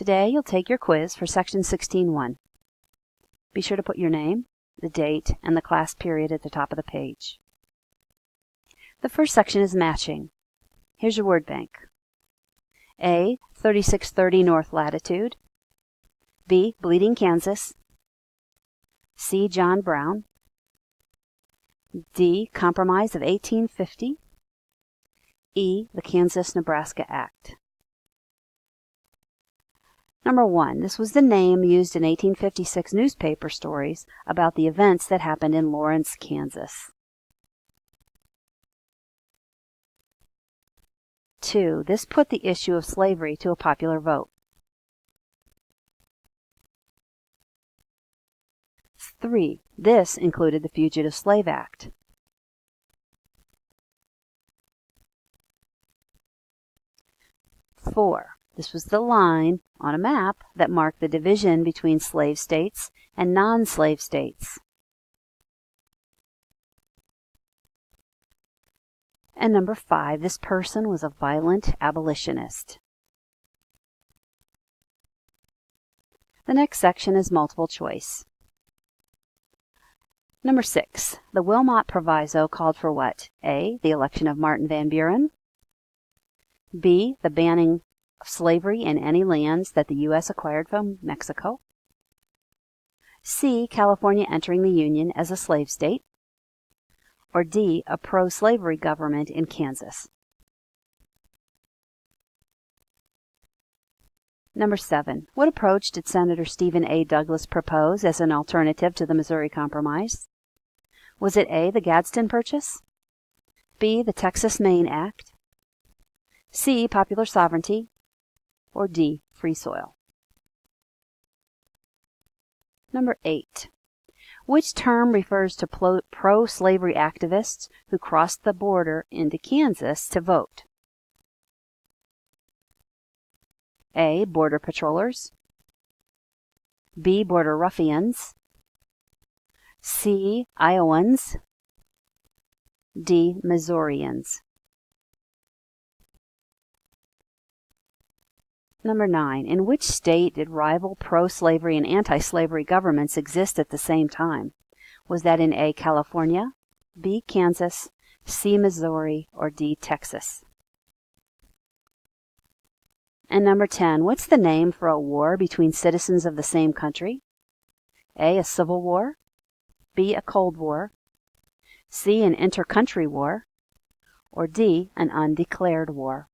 Today you'll take your quiz for Section 16.1. Be sure to put your name, the date, and the class period at the top of the page. The first section is matching. Here's your word bank. A, 3630 north latitude. B, Bleeding, Kansas. C, John Brown. D, Compromise of 1850. E, the Kansas-Nebraska Act. Number 1. This was the name used in 1856 newspaper stories about the events that happened in Lawrence, Kansas. 2. This put the issue of slavery to a popular vote. 3. This included the Fugitive Slave Act. 4. This was the line on a map that marked the division between slave states and non-slave states. And number 5, this person was a violent abolitionist. The next section is multiple choice. Number 6, the Wilmot Proviso called for what? A, the election of Martin Van Buren. B, the banning of slavery in any lands that the U.S. acquired from Mexico. C, California entering the Union as a slave state. Or D, a pro-slavery government in Kansas. Number 7, what approach did Senator Stephen A. Douglas propose as an alternative to the Missouri Compromise? Was it A, the Gadsden Purchase? B, the Texas-Maine Act? C, popular sovereignty? Or D, free soil? Number 8. Which term refers to pro-slavery activists who crossed the border into Kansas to vote? A, border patrollers. B, border ruffians. C, Iowans. D, Missourians. Number 9. In which state did rival pro-slavery and anti-slavery governments exist at the same time? Was that in A, California, B, Kansas, C, Missouri, or D, Texas? And number 10. What's the name for a war between citizens of the same country? A, a civil war. B, a Cold War. C, an inter-country war. Or D, an undeclared war.